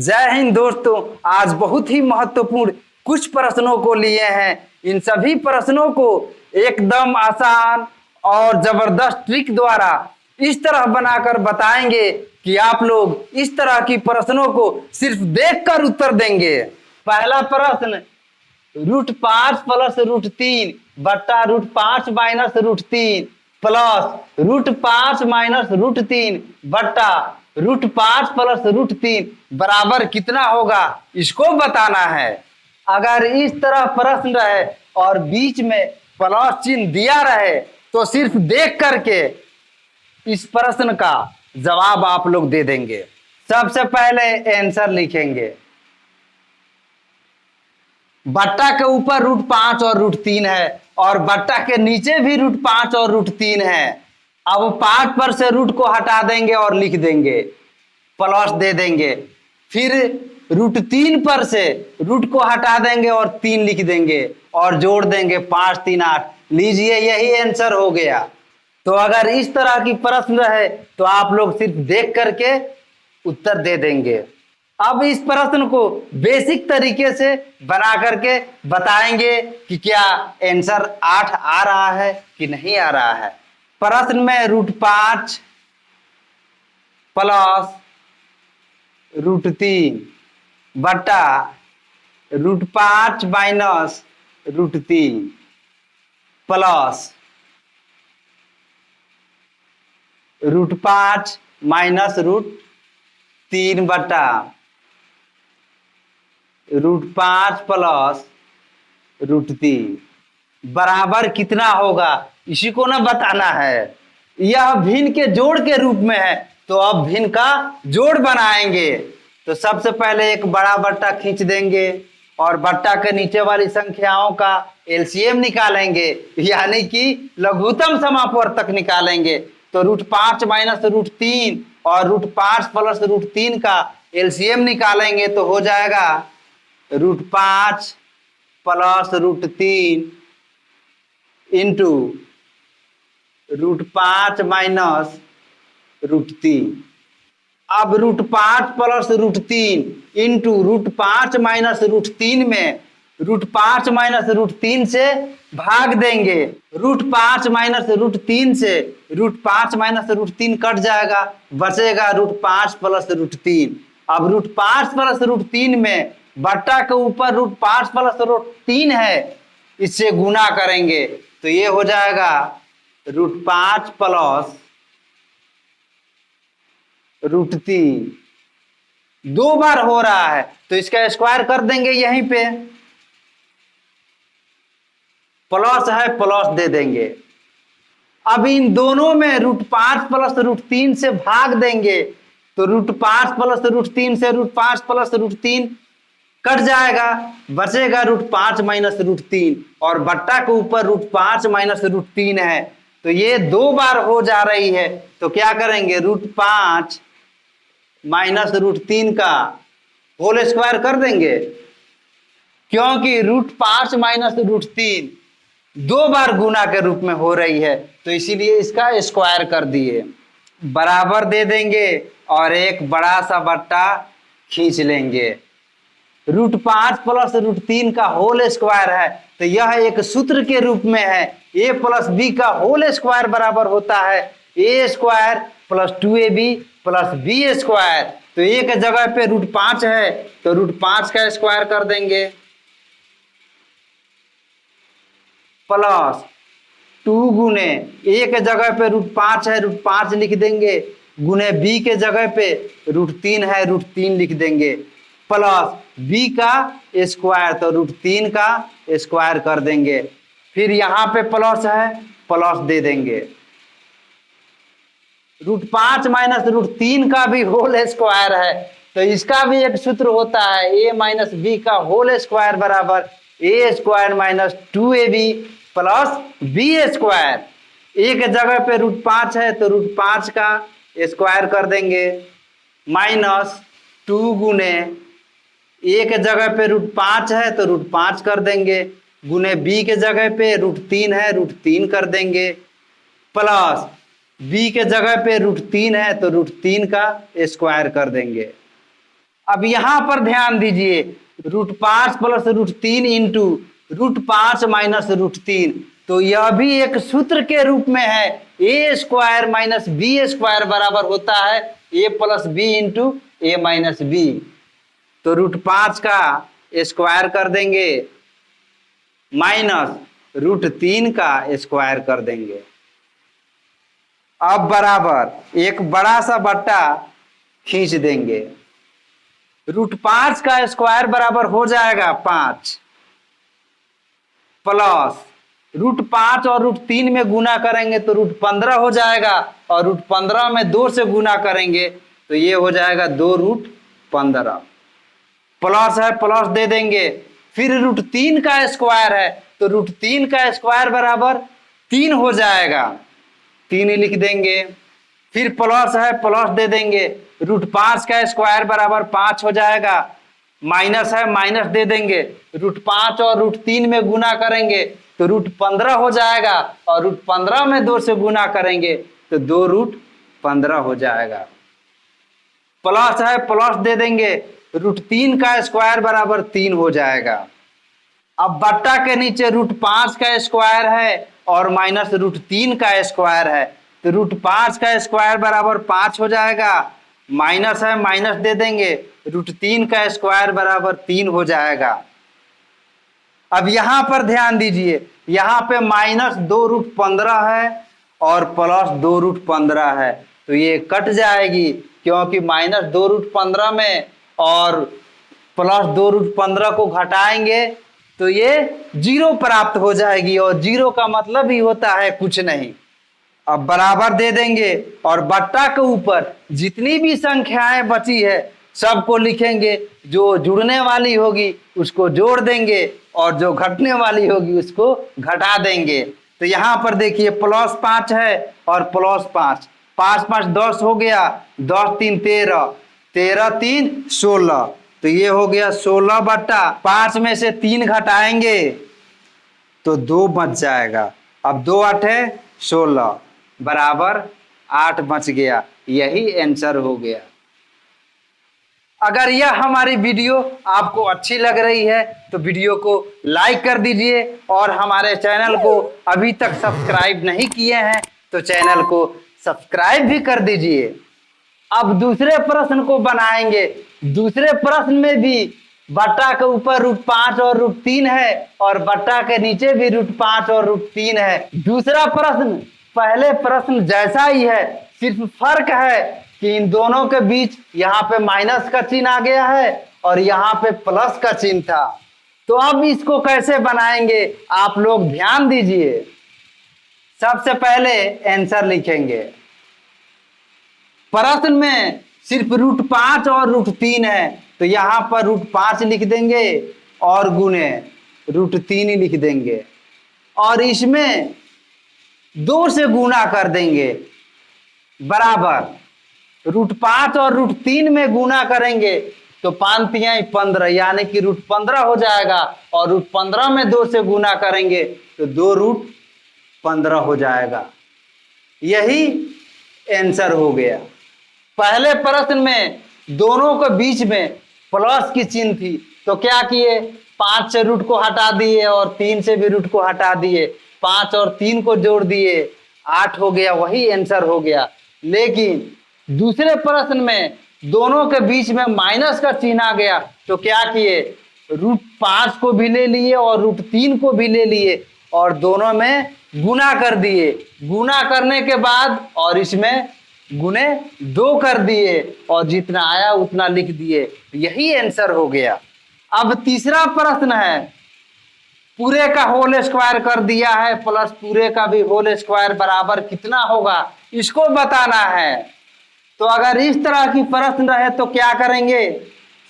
जय हिंद दोस्तों। आज बहुत ही महत्वपूर्ण कुछ प्रश्नों को लिए हैं। इन सभी प्रश्नों को एकदम आसान और जबरदस्त ट्रिक द्वारा इस तरह बनाकर बताएंगे कि आप लोग इस तरह की प्रश्नों को सिर्फ देखकर उत्तर देंगे। पहला प्रश्न, √5 प्लस √3 बट्टा √5 माइनस √3 प्लस √5 माइनस √3 बट्टा √5 प्लस √3 बराबर कितना होगा, इसको बताना है। अगर इस तरह प्रश्न रहे और बीच में प्लस चिन्ह दिया रहे तो सिर्फ देख करके इस प्रश्न का जवाब आप लोग दे देंगे। सबसे पहले आंसर लिखेंगे। बट्टा के ऊपर √5 और √3 है और बट्टा के नीचे भी √5 और √3 है। अब 5 पर से रूट को हटा देंगे और लिख देंगे, प्लस दे देंगे। फिर √3 पर से रूट को हटा देंगे और 3 लिख देंगे और जोड़ देंगे, 5 3 8। लीजिए, यही आंसर हो गया। तो अगर इस तरह की प्रश्न रहे तो आप लोग सिर्फ देख करके उत्तर दे देंगे। अब इस प्रश्न को बेसिक तरीके से बना करके बताएंगे कि क्या आंसर 8 आ रहा है कि नहीं आ रहा है। प्रश्न में √5 प्लस √3 बटा √5 माइनस √3 प्लस √5 माइनस √3 बटा √5 प्लस √3 बराबर कितना होगा, इसी को ना बताना है। यह भिन्न के जोड़ के रूप में है तो अब भिन्न का जोड़ बनाएंगे। तो सबसे पहले एक बड़ा बट्टा खींच देंगे और बट्टा के नीचे वाली संख्याओं का एलसीएम निकालेंगे, यानी कि लघुत्तम समापवर्तक निकालेंगे। तो √5 माइनस √3 और √5 प्लस √3 का एलसीएम निकालेंगे तो हो जाएगा √5 प्लस √3 इंटू √5 माइनस √3। अब √5 प्लस √3 इंटू √5 माइनस √3 में √5 माइनस √3 से भाग देंगे। √5 माइनस √3 से √5 माइनस √3 कट जाएगा, बचेगा √5 प्लस √3। अब √5 प्लस √3 में बट्टा के ऊपर √5 प्लस √3 है, इससे गुना करेंगे तो ये हो जाएगा √5 प्लस √3। 2 बार हो रहा है तो इसका स्क्वायर कर देंगे, यहीं पे प्लस है प्लस दे देंगे। अब इन दोनों में √5 प्लस √3 से भाग देंगे तो √5 प्लस √3 से √5 प्लस √3 कट जाएगा, बचेगा √5 माइनस √3 और बट्टा के ऊपर √5 माइनस √3 है तो ये 2 बार हो जा रही है। तो क्या करेंगे, √5 माइनस √3 का होल स्क्वायर कर देंगे, क्योंकि √5 माइनस √3 2 बार गुना के रूप में हो रही है तो इसीलिए इसका स्क्वायर कर दिए। बराबर दे देंगे और एक बड़ा सा बट्टा खींच लेंगे। √5 प्लस √3 का होल स्क्वायर है तो यह एक सूत्र के रूप में है, a प्लस बी का होल स्क्वायर बराबर होता है a square plus 2ab plus B square. तो एक जगह पे √5 है तो √5 का स्क्वायर कर देंगे प्लस 2 गुने एक जगह पे √5 है √5 लिख देंगे, गुने बी के जगह पे √3 है √3 लिख देंगे प्लस बी का स्क्वायर तो √3 का स्क्वायर कर देंगे। फिर यहाँ पे प्लस है प्लस दे देंगे। √5 माइनस √3 का भी होल स्क्वायर है तो इसका भी एक सूत्र होता है a माइनस बी का होल स्क्वायर बराबर a square minus 2ab plus B square. एक जगह पे √5 है तो √5 का स्क्वायर कर देंगे माइनस 2 गुने एक जगह पे √5 है तो √5 कर देंगे, गुने बी के जगह पे √3 है √3 कर देंगे प्लस बी के जगह पे √3 है तो √3 का स्क्वायर कर देंगे। अब यहां पर ध्यान दीजिए, √5 प्लस √3 इंटू √5 माइनस √3, तो यह भी एक सूत्र के रूप में है, ए स्क्वायर माइनस बी स्क्वायर बराबर होता है ए प्लस बी इंटू ए माइनस बी। तो √5 का स्क्वायर कर देंगे माइनस √3 का स्क्वायर कर देंगे। अब बराबर एक बड़ा सा बट्टा खींच देंगे। √5 का स्क्वायर बराबर हो जाएगा 5 प्लस √5 और √3 में गुना करेंगे तो √15 हो जाएगा, और √15 में 2 से गुना करेंगे तो ये हो जाएगा 2√15 प्लस है प्लस दे देंगे। फिर √3 का स्क्वायर है तो √3 का स्क्वायर बराबर 3 हो जाएगा, 3 ही लिख देंगे। फिर प्लस है प्लस दे देंगे, √5 का स्क्वायर बराबर 5 हो जाएगा, माइनस है माइनस दे देंगे, √5 और √3 में गुना करेंगे तो √15 हो जाएगा, और √15 में 2 से गुना करेंगे तो 2√15 हो जाएगा। प्लस है प्लस दे देंगे, √3 का स्क्वायर बराबर 3 हो जाएगा। अब बट्टा के नीचे √5 का स्क्वायर है और माइनस √3 का स्क्वायर है, तो √5 का स्क्वायर बराबर 5 हो जाएगा, माइनस है माइनस दे देंगे, √3 का स्क्वायर बराबर 3 हो जाएगा। अब यहां पर ध्यान दीजिए, यहां पे माइनस 2√15 है और प्लस 2√15 है, तो ये कट जाएगी, क्योंकि माइनस 2√15 में और प्लस 2√15 को घटाएंगे तो ये 0 प्राप्त हो जाएगी, और 0 का मतलब ही होता है कुछ नहीं। अब बराबर दे देंगे और बट्टा के ऊपर जितनी भी संख्याएं बची है सबको लिखेंगे, जो जुड़ने वाली होगी उसको जोड़ देंगे और जो घटने वाली होगी उसको घटा देंगे। तो यहां पर देखिए +5 है और +5, 5 5 10 हो गया, 10 3 13, 13 3 16, तो ये हो गया 16 बट्टा 5 में से 3 घटाएंगे तो 2 बच जाएगा। अब 2 8 है 16 बराबर 8 बच गया, यही आंसर हो गया। अगर यह हमारी वीडियो आपको अच्छी लग रही है तो वीडियो को लाइक कर दीजिए, और हमारे चैनल को अभी तक सब्सक्राइब नहीं किए हैं तो चैनल को सब्सक्राइब भी कर दीजिए। अब दूसरे प्रश्न को बनाएंगे। दूसरे प्रश्न में भी बट्टा के ऊपर √5 और √3 है और बट्टा के नीचे भी √5 और √3 है। दूसरा प्रश्न पहले प्रश्न जैसा ही है, सिर्फ फर्क है कि इन दोनों के बीच यहाँ पे माइनस का चिन्ह आ गया है और यहाँ पे प्लस का चिन्ह था। तो अब इसको कैसे बनाएंगे आप लोग ध्यान दीजिए। सबसे पहले आंसर लिखेंगे। प्रश्न में सिर्फ √5 और √3 है, तो यहाँ पर √5 लिख देंगे और गुने √3 ही लिख देंगे, और इसमें 2 से गुना कर देंगे बराबर √5 और √3 में गुना करेंगे तो 5 तिहाई 15, यानी कि √15 हो जाएगा, और √15 में 2 से गुना करेंगे तो 2√15 हो जाएगा। यही आंसर हो गया। पहले प्रश्न में दोनों के बीच में प्लस की चिन्ह थी, तो क्या किए, 5 से रूट को हटा दिए और 3 से भी रूट को हटा दिए, 5 और 3 को जोड़ दिए, 8 हो गया, वही आंसर हो गया। लेकिन दूसरे प्रश्न में दोनों के बीच में माइनस का चिन्ह आ गया, तो क्या किए, √5 को भी ले लिए और √3 को भी ले लिए और दोनों में गुना कर दिए। गुना करने के बाद और इसमें गुने 2 कर दिए और जितना आया उतना लिख दिए, यही आंसर हो गया। अब तीसरा प्रश्न है, पूरे का होल स्क्वायर कर दिया है प्लस पूरे का भी होल स्क्वायर बराबर कितना होगा, इसको बताना है। तो अगर इस तरह की प्रश्न रहे तो क्या करेंगे,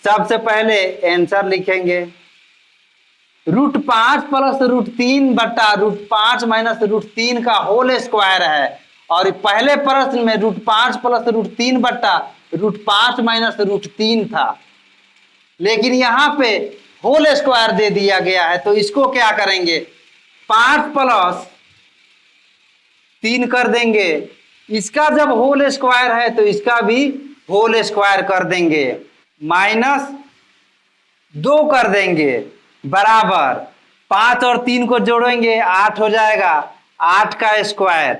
सबसे पहले आंसर लिखेंगे। √5 प्लस √3 बट्टा √5 माइनस √3 का होल स्क्वायर है, और पहले प्रश्न में √5 प्लस √3 बट्टा √5 माइनस √3 था, लेकिन यहाँ पे होल स्क्वायर दे दिया गया है, तो इसको क्या करेंगे, 5 प्लस 3 कर देंगे। इसका जब होल स्क्वायर है तो इसका भी होल स्क्वायर कर देंगे, -2 कर देंगे बराबर 5 और 3 को जोड़ेंगे 8 हो जाएगा। 8 का स्क्वायर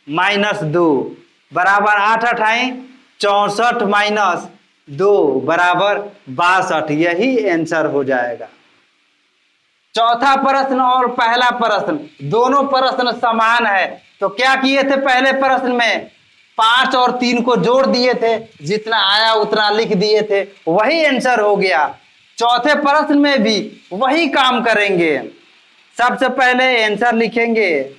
-2 बराबर 8 अठाई 64 -2 बराबर 62। यही आंसर हो जाएगा। चौथा प्रश्न और पहला प्रश्न दोनों प्रश्न समान है। तो क्या किए थे पहले प्रश्न में 5 और 3 को जोड़ दिए थे, जितना आया उतना लिख दिए थे, वही आंसर हो गया। चौथे प्रश्न में भी वही काम करेंगे। सबसे पहले आंसर लिखेंगे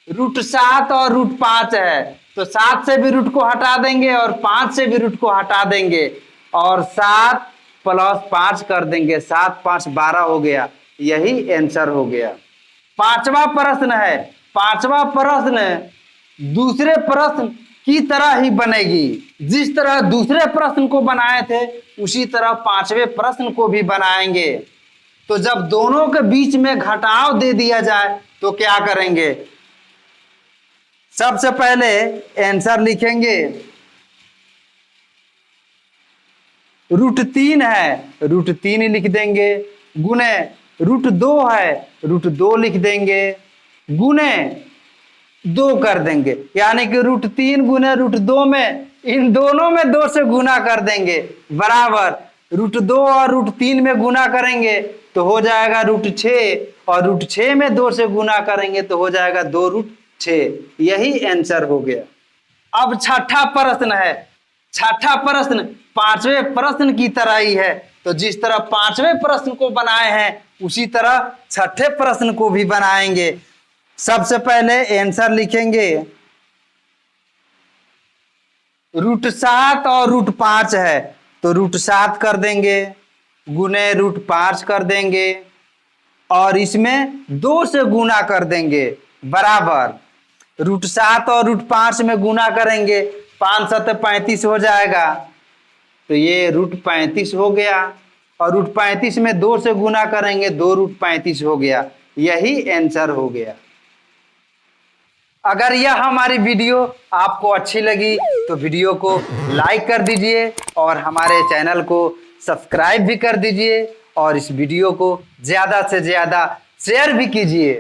√7 और √5 है, तो 7 से भी रूट को हटा देंगे और 5 से भी रूट को हटा देंगे और 7 + 5 कर देंगे। 7 5 12 हो गया। यही आंसर हो गया। पांचवा प्रश्न है। पांचवा प्रश्न दूसरे प्रश्न की तरह ही बनेगी। जिस तरह दूसरे प्रश्न को बनाए थे उसी तरह पांचवें प्रश्न को भी बनाएंगे। तो जब दोनों के बीच में घटाव दे दिया जाए तो क्या करेंगे? सबसे पहले आंसर लिखेंगे √3 है, √3 लिख देंगे, गुने √2 है, √2 लिख देंगे, गुने 2 कर देंगे। यानी कि √3 गुने √2 में इन दोनों में 2 से गुना कर देंगे बराबर √2 और √3 में गुना करेंगे तो हो जाएगा √6 और √6 में 2 से गुना करेंगे तो हो जाएगा 2√6। यही आंसर हो गया। अब छठा प्रश्न है। छठा प्रश्न पांचवें प्रश्न की तरह ही है। तो जिस तरह पांचवें प्रश्न को बनाए हैं उसी तरह छठे प्रश्न को भी बनाएंगे। सबसे पहले आंसर लिखेंगे √7 और √5 है, तो √7 कर देंगे, गुने √5 कर देंगे और इसमें 2 से गुना कर देंगे बराबर √7 और √5 में गुना करेंगे 5 × 35 हो जाएगा। तो ये √35 हो गया और √35 में 2 से गुना करेंगे 2√35 हो गया। यही आंसर हो गया। अगर यह हमारी वीडियो आपको अच्छी लगी तो वीडियो को लाइक कर दीजिए और हमारे चैनल को सब्सक्राइब भी कर दीजिए और इस वीडियो को ज़्यादा से ज़्यादा शेयर भी कीजिए।